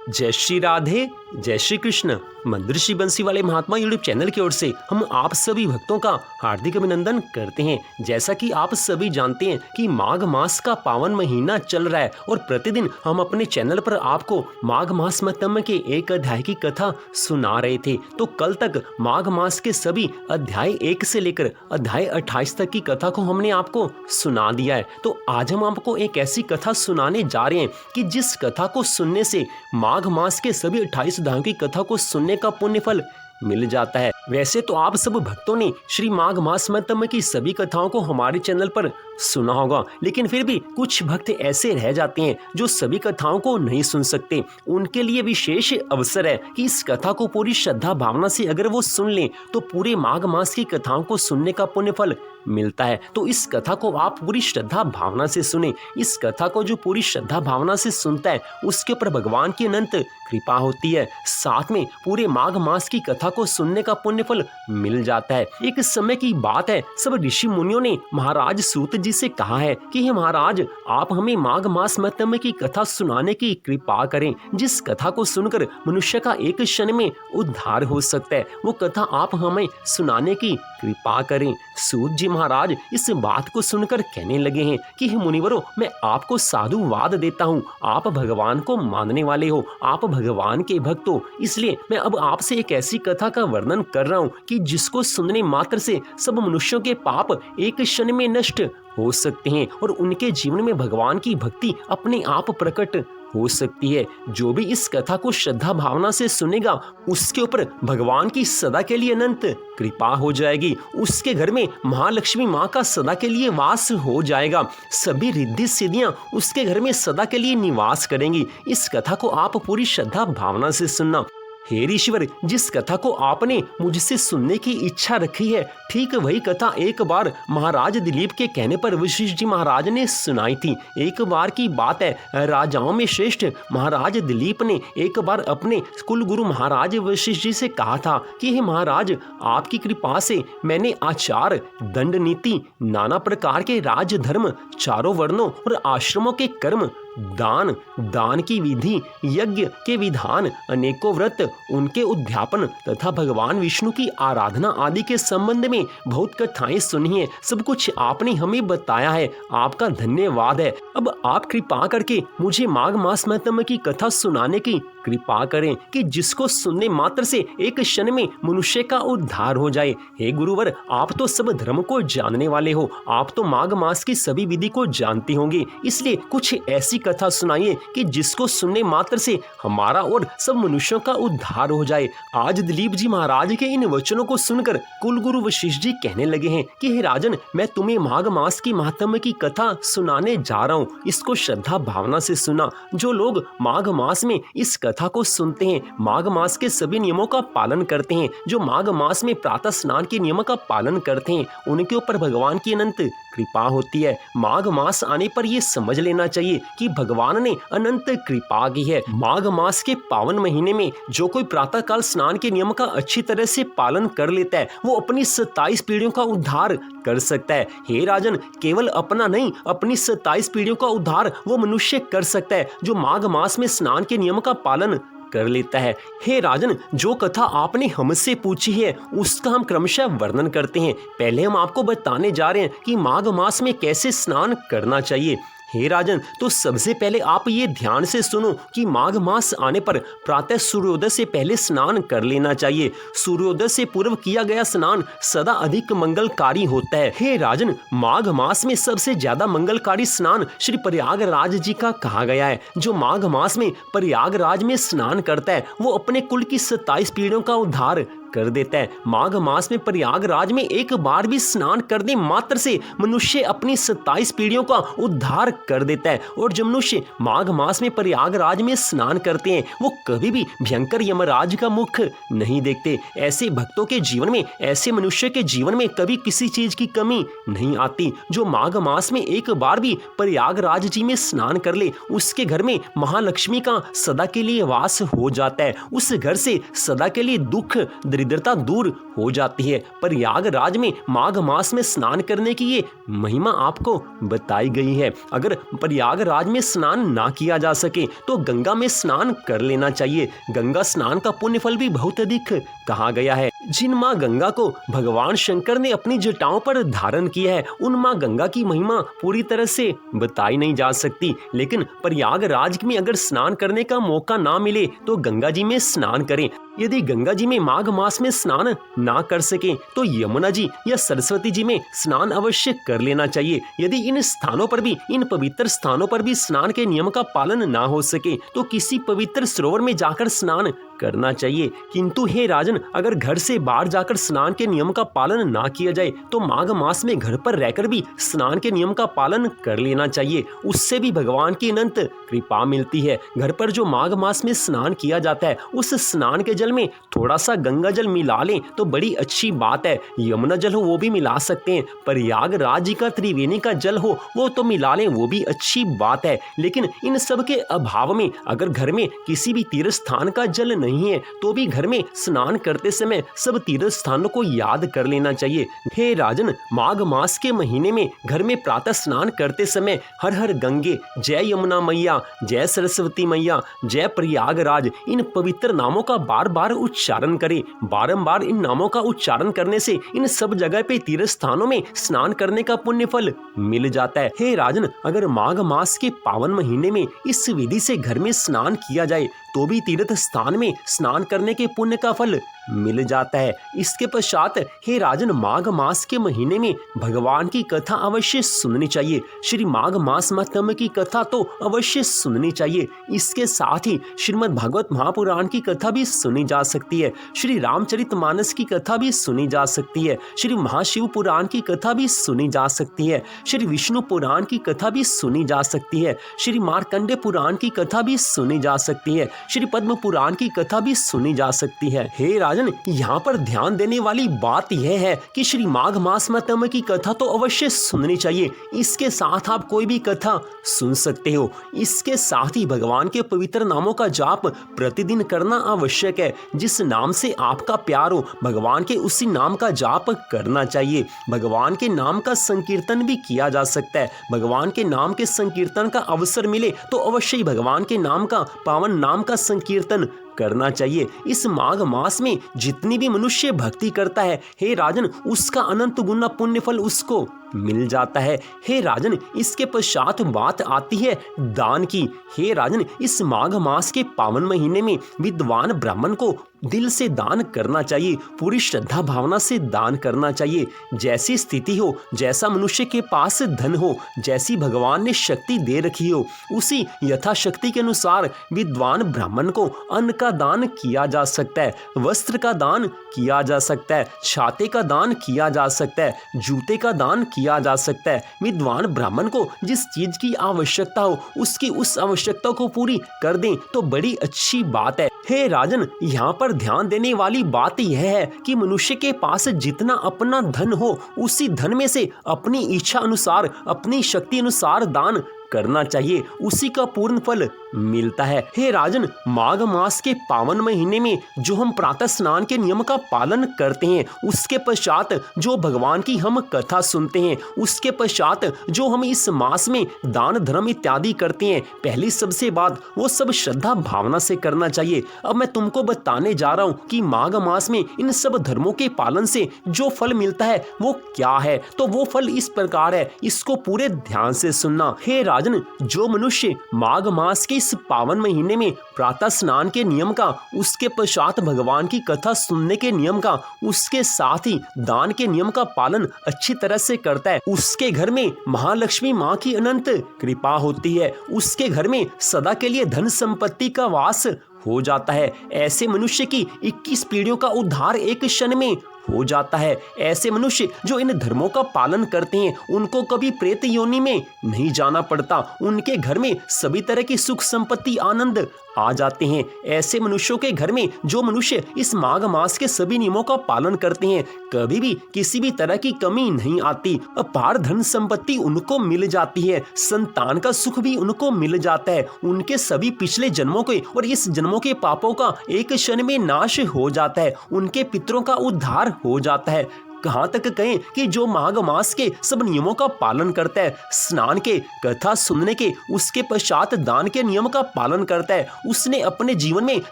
जय श्री राधे, जय श्री कृष्ण। मंदिर श्री बंसी वाले महात्मा यूट्यूब चैनल की ओर से हम आप सभी भक्तों का हार्दिक अभिनंदन करते हैं। जैसा कि आप सभी जानते हैं कि माघ मास का पावन महीना चल रहा है और प्रतिदिन हम अपने चैनल पर आपको माघ मास महात्म्य के एक अध्याय की कथा सुना रहे थे। तो कल तक माघ मास के सभी अध्याय 1 से लेकर अध्याय 28 तक की कथा को हमने आपको सुना दिया है। तो आज हम आपको एक ऐसी कथा सुनाने जा रहे हैं कि जिस कथा को सुनने से माघ मास के सभी 28 अध्यायों की कथा को सुनने का पुण्य फल मिल जाता है। वैसे तो आप सब भक्तों ने श्री माघ मास महात्म्य की सभी कथाओं को हमारे चैनल पर सुना होगा, लेकिन फिर भी कुछ भक्त ऐसे रह जाते हैं जो सभी कथाओं को नहीं सुन सकते। उनके लिए विशेष अवसर है कि इस कथा को पूरी श्रद्धा भावना से अगर वो सुन लें तो पूरे माघ मास की कथाओं को सुनने का पुण्य फल मिलता है। तो इस कथा को आप पूरी श्रद्धा भावना से सुने। इस कथा को जो पूरी श्रद्धा भावना से सुनता है उसके ऊपर भगवान की अनंत कृपा होती है। साथ में पूरे माघ मास की कथा को सुनने का पुण्य फल मिल जाता है। एक समय की बात है, सब ऋषि मुनियों ने महाराज सूत जी से कहा है कि हे महाराज, आप हमें माघ मास महात्म्य की कथा सुनाने की कृपा करें, जिस कथा को सुनकर मनुष्य का एक क्षण में उद्धार हो सकता है। वो कथा आप हमें सुनाने की कृपा करें। सूत जी महाराज इस बात को सुनकर कहने लगे हैं कि हे मुनिवरों, मैं आपको साधुवाद देता हूँ। आप भगवान को मानने वाले हो, आप भगवान के भक्त हो, इसलिए मैं अब आपसे एक ऐसी कथा का वर्णन कर रहा हूँ कि जिसको सुनने मात्र से सब मनुष्यों के पाप एक क्षण में नष्ट हो सकते हैं और उनके जीवन में भगवान की भक्ति अपने आप प्रकट हो सकती है। जो भी इस कथा को श्रद्धा भावना से सुनेगा उसके ऊपर भगवान की सदा के लिए अनंत कृपा हो जाएगी। उसके घर में महालक्ष्मी माँ का सदा के लिए वास हो जाएगा। सभी रिद्धि सिद्धियां उसके घर में सदा के लिए निवास करेंगी। इस कथा को आप पूरी श्रद्धा भावना से सुनना। हे ईश्वर, जिस कथा को आपने मुझसे सुनने की इच्छा रखी है, ठीक वही कथा एक बार महाराज दिलीप के कहने पर वशिष्ठ जी महाराज ने सुनाई थी। एक बार की बात है, राजाओं में श्रेष्ठ महाराज दिलीप ने एक बार अपने कुल गुरु महाराज वशिष्ठ जी से कहा था कि हे महाराज, आपकी कृपा से मैंने आचार, दंड नीति, नाना प्रकार के राजधर्म, चारों वर्णों और आश्रमों के कर्म, दान की विधि, यज्ञ के विधान, अनेकों व्रत, उनके उद्यापन तथा भगवान विष्णु की आराधना आदि के संबंध में बहुत कथाएं सुनी है। सब कुछ आपने हमें बताया है, आपका धन्यवाद है। अब आप कृपा करके मुझे माघ मास महात्म्य की कथा सुनाने की कृपा करें कि जिसको सुनने मात्र से एक क्षण में मनुष्य का उद्धार हो जाए। हे गुरुवर, आप तो सब धर्म को जानने वाले हो, आप तो माघ मास की सभी विधि को जानते होंगे, इसलिए कुछ ऐसी कथा सुनाइए कि जिसको सुनने मात्र से हमारा और सब मनुष्यों का उद्धार हो जाए। आज दिलीप जी महाराज के इन वचनों को सुनकर कुल गुरु वशिष्ठ जी कहने लगे हैं कि हे राजन, मैं तुम्हें माघ मास की महात्म्य की कथा सुनाने जा रहा हूँ। इसको श्रद्धा भावना से सुना। जो लोग माघ मास में इस कथा को सुनते हैं, माघ मास के सभी नियमों का पालन करते हैं, जो माघ मास में प्रातः स्नान के नियमों का पालन करते हैं, उनके ऊपर भगवान की अनंत कृपा होती है। माघ मास आने पर यह समझ लेना चाहिए कि भगवान ने अनंत कृपा की है। माघ मास के पावन महीने में जो कोई प्रातः काल स्नान के नियम का अच्छी तरह से पालन कर लेता है, वो अपनी 27 पीढ़ियों का उद्धार कर सकता है। हे राजन, केवल अपना नहीं, अपनी 27 पीढ़ियों का उद्धार वो मनुष्य कर सकता है जो माघ मास में स्नान के नियम का पालन कर लेता है। हे राजन, जो कथा आपने हमसे पूछी है उसका हम क्रमशः वर्णन करते हैं। पहले हम आपको बताने जा रहे हैं कि माघ मास में कैसे स्नान करना चाहिए। हे राजन, तो सबसे पहले आप ये ध्यान से सुनो कि माघ मास आने पर प्रातः सूर्योदय से पहले स्नान कर लेना चाहिए। सूर्योदय से पूर्व किया गया स्नान सदा अधिक मंगलकारी होता है। हे राजन, माघ मास में सबसे ज्यादा मंगलकारी स्नान श्री प्रयागराज जी का कहा गया है। जो माघ मास में प्रयागराज में स्नान करता है वो अपने कुल की 27 पीढ़ियों का उद्धार कर देता है। माघ मास में प्रयागराज में एक बार भी स्नान करने मात्र से मनुष्य अपनी 27 पीढ़ियों का उद्धार कर देता है। और जो मनुष्य माघ मास में प्रयागराज में स्नान करते हैं वो कभी भी भयंकर यमराज का मुख नहीं देखते। ऐसे भक्तों के जीवन में, ऐसे मनुष्य के जीवन में कभी किसी चीज की कमी नहीं आती। जो माघ मास में एक बार भी प्रयागराज जी में स्नान कर ले उसके घर में महालक्ष्मी का सदा के लिए वास हो जाता है। उस घर से सदा के लिए दुख, दरिद्रता दूर हो जाती है। प्रयागराज में माघ मास में स्नान करने की ये महिमा आपको बताई गई है। अगर प्रयागराज में स्नान ना किया जा सके तो गंगा में स्नान कर लेना चाहिए। गंगा स्नान का पुण्य फल भी बहुत अधिक कहा गया है। जिन माँ गंगा को भगवान शंकर ने अपनी जटाओं पर धारण किया है, उन माँ गंगा की महिमा पूरी तरह से बताई नहीं जा सकती। लेकिन प्रयागराज में अगर स्नान करने का मौका ना मिले तो गंगा जी में स्नान करें। यदि गंगा जी में माघ मास में स्नान ना कर सके तो यमुना जी या सरस्वती जी में स्नान अवश्य कर लेना चाहिए। यदि इन स्थानों पर भी, इन पवित्र स्थानों पर भी स्नान के नियम का पालन ना हो सके तो किसी पवित्र सरोवर में जाकर स्नान करना चाहिए। किंतु हे राजन, अगर घर से बाहर जाकर स्नान के नियम का पालन ना किया जाए तो माघ मास में घर पर रहकर भी स्नान के नियम का पालन कर लेना चाहिए। उससे भी भगवान की अनंत कृपा मिलती है। घर पर जो माघ मास में स्नान किया जाता है, उस स्नान के जल में थोड़ा सा गंगा जल मिला लें तो बड़ी अच्छी बात है। यमुना जल हो वो भी मिला सकते हैं, प्रयागराज जी का त्रिवेणी का जल हो वो तो मिला लें, वो भी अच्छी बात है। लेकिन इन सब के अभाव में अगर घर में किसी भी तीर्थ स्थान का जल नहीं है तो भी घर में स्नान करते समय सब तीर्थ स्थानों को याद कर लेना चाहिए। हे राजन, माघ मास के महीने में घर में प्रातः स्नान करते समय हर हर गंगे, जय यमुना मैया, जय सरस्वती मैया, जय प्रयागराज, इन पवित्र नामों का बार बार उच्चारण करें। बारंबार इन नामों का उच्चारण करने से इन सब जगह पे तीर्थ स्थानों में स्नान करने का पुण्य फल मिल जाता है। हे राजन, अगर माघ मास के पावन महीने में इस विधि से घर में स्नान किया जाए तो भी तीर्थ स्थान में स्नान करने के पुण्य का फल मिल जाता है। इसके पश्चात हे राजन, माघ मास के महीने में भगवान की कथा अवश्य सुननी चाहिए। श्री माघ मास महात्म्य की कथा तो अवश्य सुननी चाहिए। इसके साथ ही श्रीमद् भागवत महापुराण की कथा भी सुनी जा सकती है, श्री रामचरितमानस की कथा भी सुनी जा सकती है, श्री महाशिव पुराण की कथा भी सुनी जा सकती है, श्री विष्णु पुराण की कथा भी सुनी जा सकती है, श्री मार्कंडेय पुराण की कथा भी सुनी जा सकती है, श्री पद्म पुराण की कथा भी सुनी जा सकती है। हे राजन, यहाँ पर ध्यान देने वाली बात यह है कि श्री माघ मास महात्म्य की कथा तो अवश्य सुननी चाहिए। इसके साथ आप कोई भी कथा सुन सकते हो। इसके साथ ही भगवान के पवित्र नामों का जाप प्रतिदिन करना आवश्यक है। जिस नाम से आपका प्यार हो, भगवान के उसी नाम का जाप करना चाहिए। भगवान के नाम का संकीर्तन भी किया जा सकता है। भगवान के नाम के संकीर्तन का अवसर मिले तो अवश्य ही भगवान के नाम का, पावन नाम का संकीर्तन करना चाहिए। इस माघ मास में जितनी भी मनुष्य भक्ति करता है, हे राजन, उसका अनंत गुना पुण्य फल उसको मिल जाता है। हे राजन, इसके पश्चात बात आती है दान की। हे राजन, इस माघ मास के पावन महीने में विद्वान ब्राह्मण को दिल से दान करना चाहिए, पूरी श्रद्धा भावना से दान करना चाहिए। जैसी स्थिति हो, जैसा मनुष्य के पास धन हो, जैसी भगवान ने शक्ति दे रखी हो, उसी यथाशक्ति के अनुसार विद्वान ब्राह्मण को अन्न का दान किया जा सकता है, वस्त्र का दान किया जा सकता है, छाते का दान किया जा सकता है, जूते का दान किया जा सकता है। विद्वान ब्राह्मण को जिस चीज की आवश्यकता हो उसकी उस आवश्यकता को पूरी कर दें तो बड़ी अच्छी बात है। हे राजन, यहाँ पर ध्यान देने वाली बात यह है कि मनुष्य के पास जितना अपना धन हो उसी धन में से अपनी इच्छा अनुसार, अपनी शक्ति अनुसार दान करना चाहिए, उसी का पूर्ण फल मिलता है। हे राजन, माघ मास के पावन महीने में जो हम प्रातः स्नान के नियम का पालन करते हैं, उसके पश्चात जो भगवान की हम कथा सुनते हैं, उसके पश्चात जो हम इस मास में दान धर्म इत्यादि करते हैं, पहली सबसे बात वो सब श्रद्धा भावना से करना चाहिए। अब मैं तुमको बताने जा रहा हूँ कि माघ मास में इन सब धर्मों के पालन से जो फल मिलता है वो क्या है। तो वो फल इस प्रकार है, इसको पूरे ध्यान से सुनना। हे राजन, जो मनुष्य माघ मास के इस पावन महीने में प्रातः स्नान के नियम का, उसके पश्चात भगवान की कथा सुनने के नियम का, उसके साथ ही दान के नियम का पालन अच्छी तरह से करता है, उसके घर में महालक्ष्मी माँ की अनंत कृपा होती है। उसके घर में सदा के लिए धन संपत्ति का वास हो जाता है। ऐसे मनुष्य की 21 पीढ़ियों का उद्धार एक क्षण में हो जाता है। ऐसे मनुष्य जो इन धर्मों का पालन करते हैं उनको कभी प्रेत योनि में नहीं जाना पड़ता। उनके घर में सभी तरह की सुख संपत्ति आनंद आ जाते हैं। ऐसे मनुष्यों के घर में जो मनुष्य इस माघ मास के सभी नियमों का पालन करते हैं, कभी भी किसी भी तरह की कमी नहीं आती। अपार धन संपत्ति उनको मिल जाती है, संतान का सुख भी उनको मिल जाता है। उनके सभी पिछले जन्मों के और इस जन्मों के पापों का एक क्षण में नाश हो जाता है। उनके पितरों का उद्धार हो जाता है। कहाँ तक कहें कि जो माघ मास के सब नियमों का पालन करता है, स्नान के, कथा सुनने के, उसके पश्चात दान के नियम का पालन करता है, उसने अपने जीवन में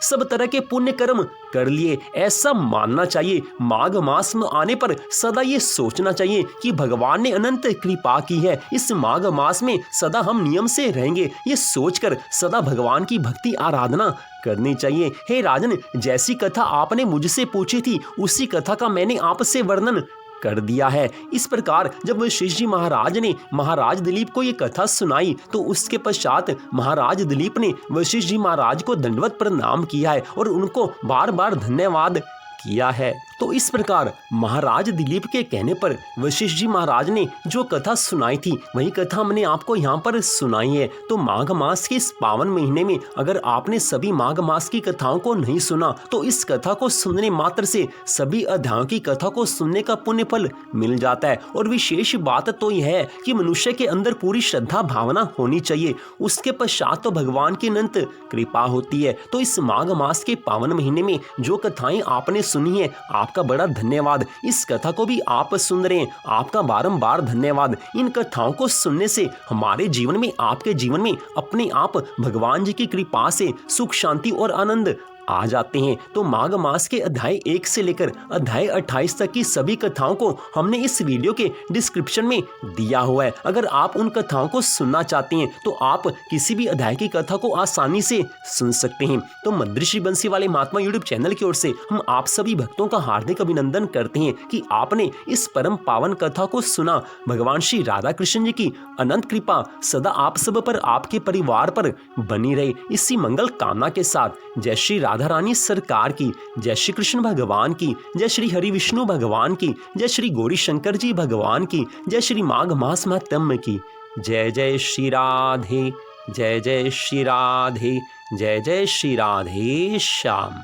सब तरह के पुण्य कर्म कर लिए, ऐसा मानना चाहिए। माघ मास में आने पर सदा ये सोचना चाहिए कि भगवान ने अनंत कृपा की है, इस माघ मास में सदा हम नियम से रहेंगे। ये सोचकर सदा भगवान की भक्ति आराधना करनी चाहिए। हे राजन, जैसी कथा आपने मुझसे पूछी थी उसी कथा का मैंने आपसे वर्णन कर दिया है। इस प्रकार जब वशिष्ठ जी महाराज ने महाराज दिलीप को ये कथा सुनाई तो उसके पश्चात महाराज दिलीप ने वशिष्ठ जी महाराज को दंडवत प्रणाम किया है और उनको बार बार धन्यवाद किया है। तो इस प्रकार महाराज दिलीप के कहने पर वशिष्ठ जी महाराज ने जो कथा सुनाई थी वही कथा हमने आपको यहाँ पर सुनाई है। तो माघ मास के इस पावन महीने में अगर आपने सभी माघ मास की कथाओं को नहीं सुना तो इस कथा को सुनने मात्र से सभी अध्यायों की कथा को सुनने का पुण्य फल मिल जाता है। और विशेष बात तो यह है कि मनुष्य के अंदर पूरी श्रद्धा भावना होनी चाहिए, उसके पश्चात तो भगवान की अनंत कृपा होती है। तो इस माघ मास के पावन महीने में जो कथाएं आपने सुनी है, आपका बड़ा धन्यवाद। इस कथा को भी आप सुन रहे हैं, आपका बारंबार धन्यवाद। इन कथाओं को सुनने से हमारे जीवन में, आपके जीवन में अपने आप भगवान जी की कृपा से सुख, शांति और आनंद आ जाते हैं। तो माघ मास के अध्याय 1 से लेकर अध्याय 28 तक की सभी कथाओं को हमने इस वीडियो के डिस्क्रिप्शन में दिया हुआ है। अगर आप उन कथाओं को सुनना चाहते हैं तो आप किसी भी अध्याय की कथा को आसानी से सुन सकते हैं। तो मंदऋषि बंसी वाले महात्मा यूट्यूब चैनल की ओर से हम आप सभी भक्तों का हार्दिक अभिनंदन करते हैं कि आपने इस परम पावन कथा को सुना। भगवान श्री राधा कृष्ण जी की अनंत कृपा सदा आप सब पर, आपके परिवार पर बनी रहे। इसी मंगल कामना के साथ जय श्री राधा रानी सरकार की, जय श्री कृष्ण भगवान की, जय श्री हरि विष्णु भगवान की, जय श्री गौरी शंकर जी भगवान की, जय श्री माघ मास महात्म्य की। जय जय श्री राधे, जय जय श्री राधे, जय जय श्री राधे श्याम।